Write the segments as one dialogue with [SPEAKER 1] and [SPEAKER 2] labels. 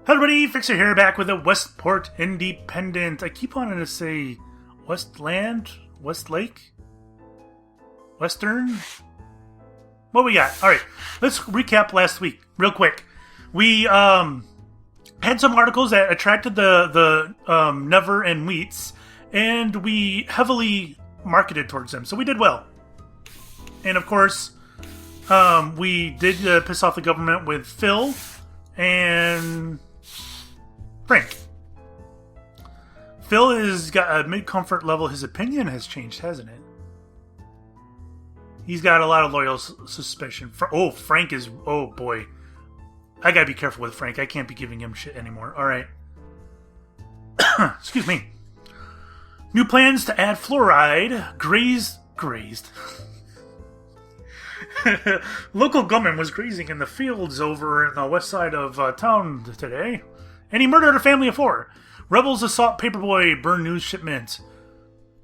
[SPEAKER 1] Hello everybody, Fixer here, back with the Westport Independent. I keep wanting to say Westland, Westlake, Western. What we got? Alright, let's recap last week real quick. We had some articles that attracted the Never and Wheats, and we heavily marketed towards them, so we did well. And of course, we did piss off the government with Phil and Frank. Phil has got a mid-comfort level. His opinion has changed, hasn't it? He's got a lot of loyal suspicion. Frank is... Oh, boy. I gotta be careful with Frank. I can't be giving him shit anymore. Alright. Excuse me. New plans to add fluoride. Grazed. Local gunman was grazing in the fields over in the west side of town today, and he murdered a family of 4. Rebels assault paperboy, burn news shipment.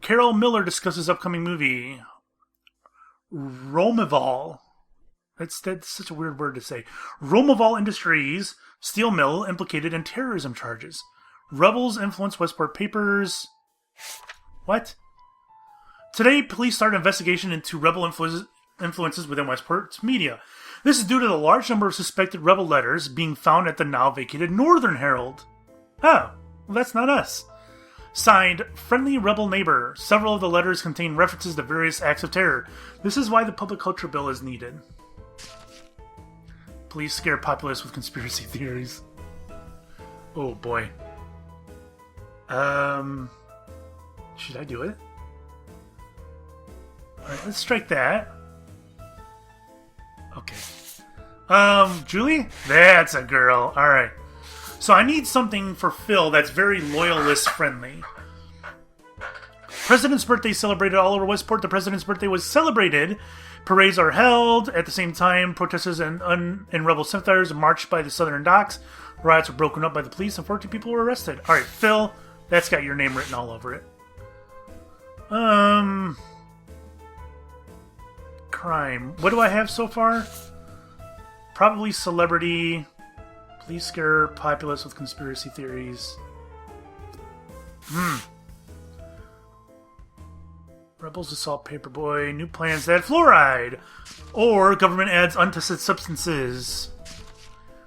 [SPEAKER 1] Carol Miller discusses upcoming movie. Romeval. That's such a weird word to say. Romeval Industries, steel mill, implicated in terrorism charges. Rebels influence Westport papers. What? Today, police started an investigation into rebel influences within Westport's media. This is due to the large number of suspected rebel letters being found at the now vacated Northern Herald. Oh, well, that's not us. Signed, Friendly Rebel Neighbor. Several of the letters contain references to various acts of terror. This is why the public culture bill is needed. Police scare populace with conspiracy theories. Oh boy. Should I do it? Alright, let's strike that. Okay. Julie? That's a girl. Alright. So I need something for Phil that's very loyalist friendly. President's birthday celebrated all over Westport. The president's birthday was celebrated. Parades are held. At the same time, protesters and rebel sympathizers marched by the southern docks. Riots were broken up by the police and 14 people were arrested. Alright, Phil, that's got your name written all over it. Crime. What do I have so far? Probably celebrity. Police scare populace with conspiracy theories. Rebels assault paperboy. New plans to add fluoride. Or government adds untested substances.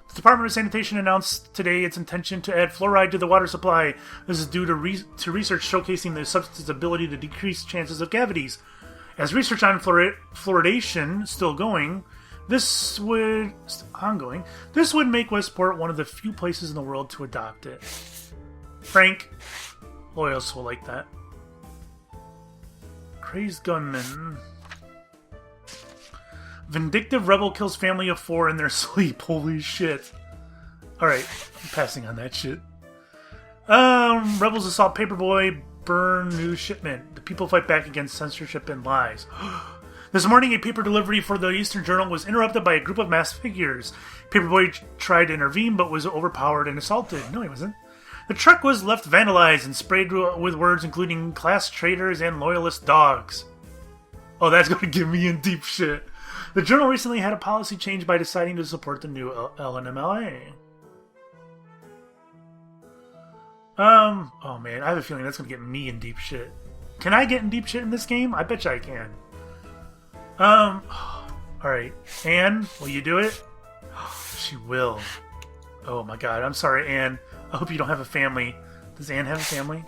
[SPEAKER 1] The Department of Sanitation announced today its intention to add fluoride to the water supply. This is due to research showcasing the substance's ability to decrease chances of cavities. As research on fluoridation still going, this would make Westport one of the few places in the world to adopt it. Frank, loyalists will like that. Crazed gunman. Vindictive rebel kills family of 4 in their sleep. Holy shit. Alright, I'm passing on that shit. Rebels assault paperboy, burn news shipment. The people fight back against censorship and lies. This morning, a paper delivery for the Eastern Journal was interrupted by a group of masked figures. Paperboy tried to intervene, but was overpowered and assaulted. No, he wasn't. The truck was left vandalized and sprayed with words including class traitors and loyalist dogs. Oh, that's going to get me in deep shit. The Journal recently had a policy change by deciding to support the new LNMLA. Oh man, I have a feeling that's going to get me in deep shit. Can I get in deep shit in this game? I bet you I can. Alright. Anne, will you do it? She will. Oh my god, I'm sorry, Anne. I hope you don't have a family. Does Anne have a family?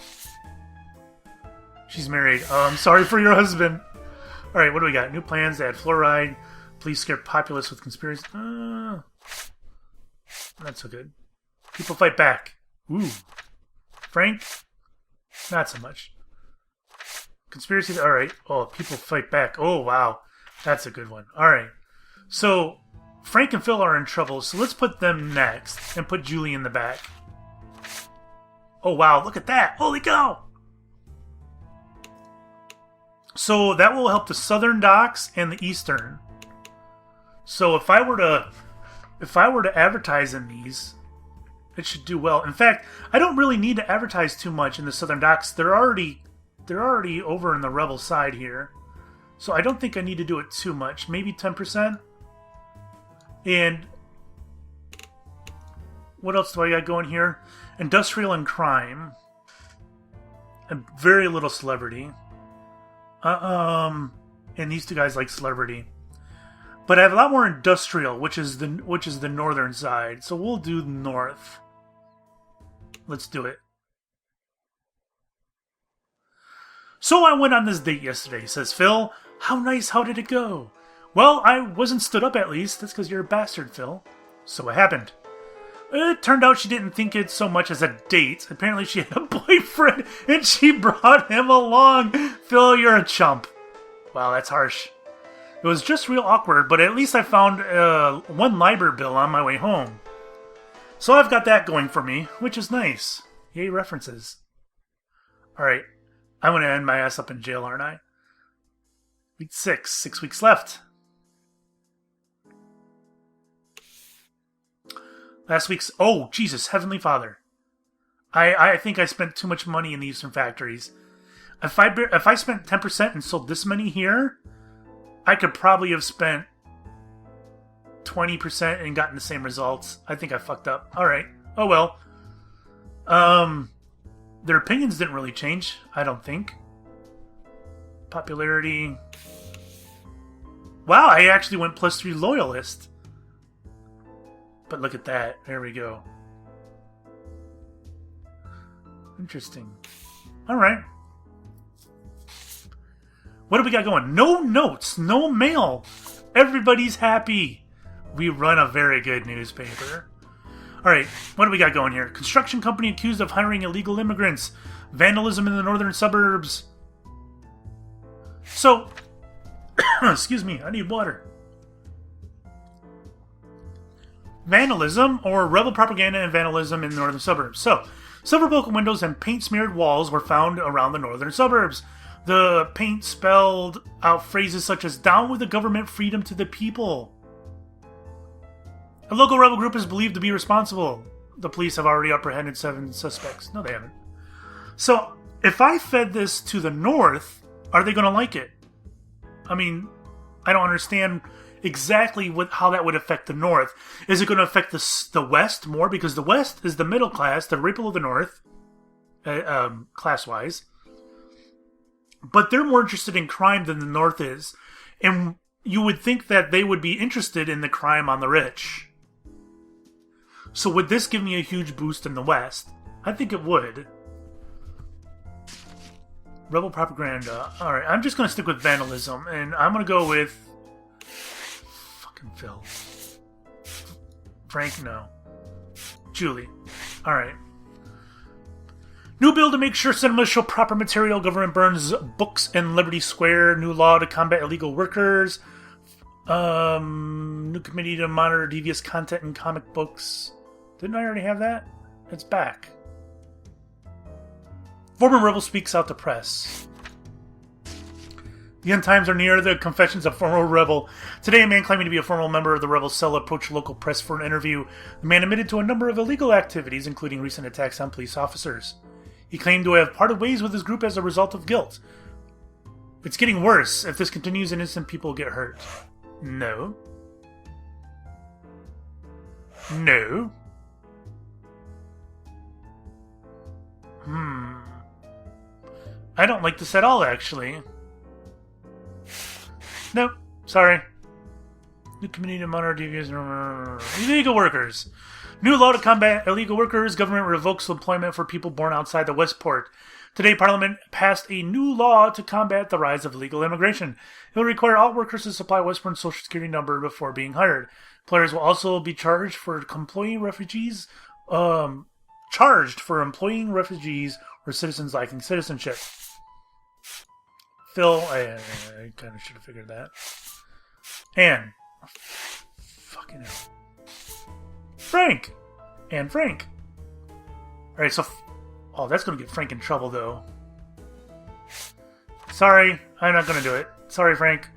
[SPEAKER 1] She's married. Oh, I'm sorry for your husband. Alright, what do we got? New plans to add fluoride. Police scare populace with conspiracy. Not so good. People fight back. Ooh. Frank? Not so much. Conspiracy. Alright. Oh, people fight back. Oh, wow. That's a good one. Alright. So, Frank and Phil are in trouble, so let's put them next and put Julie in the back. Oh, wow. Look at that. Holy cow! So, that will help the southern docks and the eastern. So, if I were to advertise in these, it should do well. In fact, I don't really need to advertise too much in the southern docks. They're already over in the rebel side here. So I don't think I need to do it too much. Maybe 10%. And What else do I got going here? Industrial and crime. And very little celebrity. And these two guys like celebrity. But I have a lot more industrial, which is the northern side. So we'll do north. Let's do it. So I went on this date yesterday, says Phil. How nice, how did it go? Well, I wasn't stood up at least. That's because you're a bastard, Phil. So what happened? It turned out she didn't think it so much as a date. Apparently she had a boyfriend and she brought him along. Phil, you're a chump. Wow, that's harsh. It was just real awkward, but at least I found one library bill on my way home. So I've got that going for me, which is nice. Yay, references. Alright, I'm going to end my ass up in jail, aren't I? Week 6. 6 weeks left. Last week's... Oh, Jesus, Heavenly Father. I think I spent too much money in the Eastern factories. If I spent 10% and sold this many here, I could probably have spent 20% and gotten the same results. I think I fucked up. Alright. Oh well. Their opinions didn't really change, I don't think. Popularity. Wow, I actually went +3 Loyalist. But look at that. There we go. Interesting. Alright. What do we got going? No notes, no mail. Everybody's happy. We run a very good newspaper. Alright, what do we got going here? Construction company accused of hiring illegal immigrants. Vandalism in the northern suburbs. So, excuse me, I need water. Vandalism, or rebel propaganda and vandalism in the northern suburbs. So, silver broken windows and paint-smeared walls were found around the northern suburbs. The paint spelled out phrases such as, "Down with the government, freedom to the people." A local rebel group is believed to be responsible. The police have already apprehended 7 suspects. No, they haven't. So, if I fed this to the north, are they going to like it? I mean, I don't understand exactly how that would affect the north. Is it going to affect the west more? Because the west is the middle class, the ripple of the north, class-wise. But they're more interested in crime than the north is. And you would think that they would be interested in the crime on the rich. So would this give me a huge boost in the west? I think it would. Rebel propaganda. Alright, I'm just going to stick with vandalism. And I'm going to go with... Fucking Phil. Frank, no. Julie. Alright. New bill to make sure cinemas show proper material. Government burns books in Liberty Square. New law to combat illegal workers. New committee to monitor devious content in comic books. Didn't I already have that? It's back. Former rebel speaks out to press. The end times are near. The confessions of former rebel. Today, a man claiming to be a former member of the rebel cell approached local press for an interview. The man admitted to a number of illegal activities, including recent attacks on police officers. He claimed to have parted ways with his group as a result of guilt. It's getting worse. If this continues, innocent people get hurt. No. No. I don't like this at all, actually. Nope. Sorry. New community to monitor devious illegal workers. New law to combat illegal workers. Government revokes employment for people born outside the Westport. Today, Parliament passed a new law to combat the rise of illegal immigration. It will require all workers to supply Westport's social security number before being hired. Employers will also be charged for employing refugees. Or citizens lacking citizenship. Phil, I kind of should have figured that. Anne. Fucking hell. Frank! And Frank. Alright, so... Oh, that's going to get Frank in trouble, though. Sorry, I'm not going to do it. Sorry, Frank.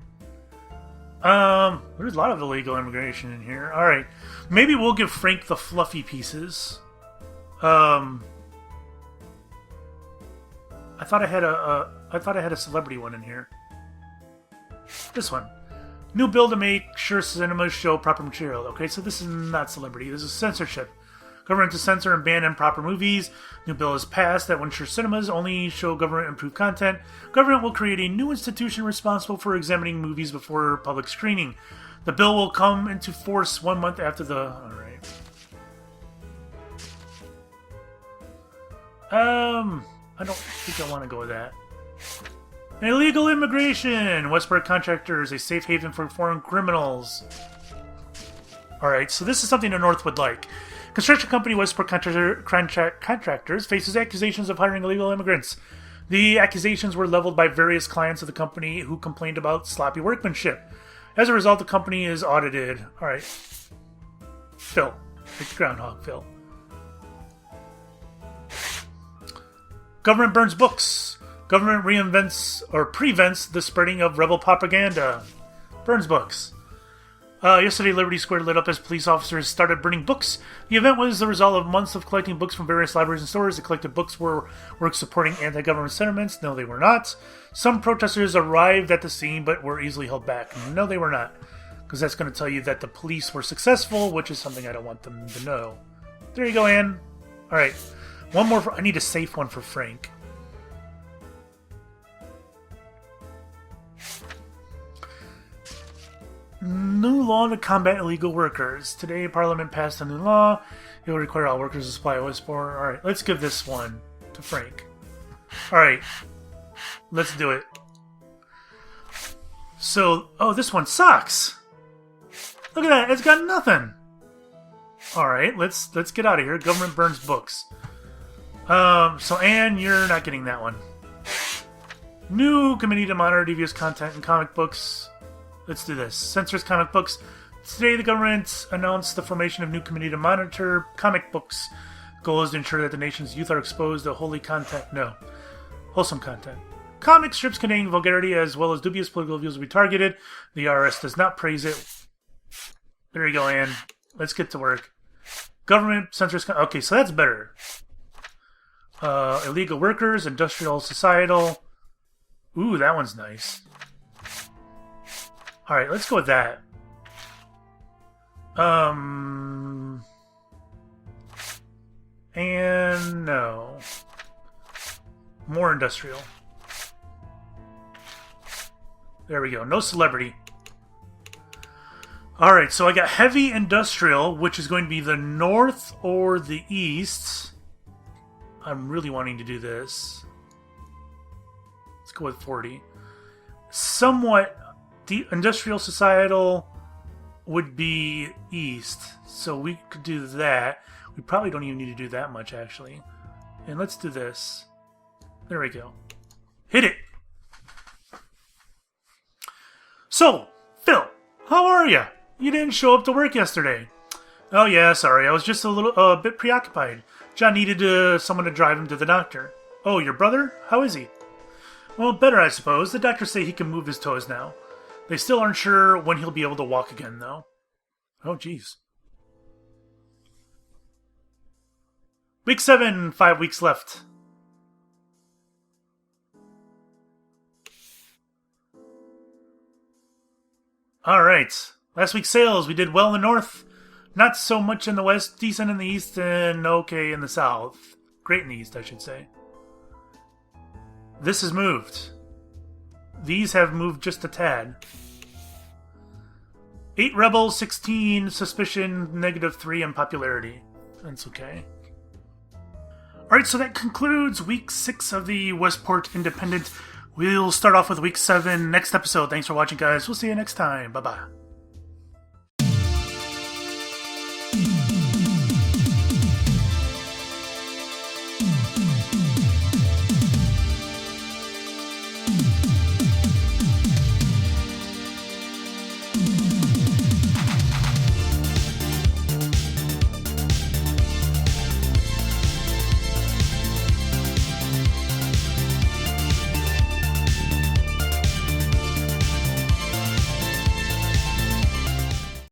[SPEAKER 1] There's a lot of illegal immigration in here. Alright. Maybe we'll give Frank the fluffy pieces. I thought I had a celebrity one in here. This one. New bill to make sure cinemas show proper material. Okay, so this is not celebrity. This is censorship. Government to censor and ban improper movies. New bill is passed that will ensure cinemas only show government-approved content. Government will create a new institution responsible for examining movies before public screening. The bill will come into force 1 month after the... Alright. I don't think I want to go with that. Illegal immigration! Westport contractors, a safe haven for foreign criminals. Alright, so this is something the North would like. Construction company Westport Contractors faces accusations of hiring illegal immigrants. The accusations were leveled by various clients of the company who complained about sloppy workmanship. As a result, the company is audited. Alright. Phil. It's Groundhog Phil. Government burns books. Government reinvents or prevents the spreading of rebel propaganda. Burns books. Yesterday, Liberty Square lit up as police officers started burning books. The event was the result of months of collecting books from various libraries and stores. The collected books were works supporting anti-government sentiments. No, they were not. Some protesters arrived at the scene but were easily held back. No, they were not. Because that's going to tell you that the police were successful, which is something I don't want them to know. There you go, Anne. Alright. One more. I need a safe one for Frank. New law to combat illegal workers. Today, Parliament passed a new law. It will require all workers to supply a Westport. Alright, let's give this one to Frank. Alright. Let's do it. So, oh, this one sucks. Look at that, it's got nothing. Alright, let's get out of here. Government burns books. So Anne, you're not getting that one. New committee to monitor devious content in comic books. Let's do this. Censors comic books. Today, the government announced the formation of new committee to monitor comic books. The goal is to ensure that the nation's youth are exposed to wholesome content. Comic strips containing vulgarity as well as dubious political views will be targeted. The IRS does not praise it. There you go, Anne. Let's get to work. Government censors... Okay, so that's better. Illegal workers, industrial, societal. Ooh, that one's nice. Alright, let's go with that. And no. More industrial. There we go. No celebrity. Alright, so I got heavy industrial, which is going to be the north or the east. I'm really wanting to do this. Let's go with 40. Somewhat... The industrial societal would be east, so we could do that. We probably don't even need to do that much, actually. And let's do this. There we go. Hit it! So, Phil, how are you? You didn't show up to work yesterday. Oh yeah, sorry, I was just a bit preoccupied. John needed someone to drive him to the doctor. Oh, your brother? How is he? Well, better, I suppose. The doctors say he can move his toes now. They still aren't sure when he'll be able to walk again, though. Oh, jeez. Week 7, 5 weeks left. Alright. Last week's sales, we did well in the north. Not so much in the west, decent in the east, and okay in the south. Great in the east, I should say. This has moved. These have moved just a tad. 8 rebels, 16 suspicion, -3 in popularity. That's okay. Alright, so that concludes week 6 of the Westport Independent. We'll start off with week 7 next episode. Thanks for watching, guys. We'll see you next time. Bye-bye.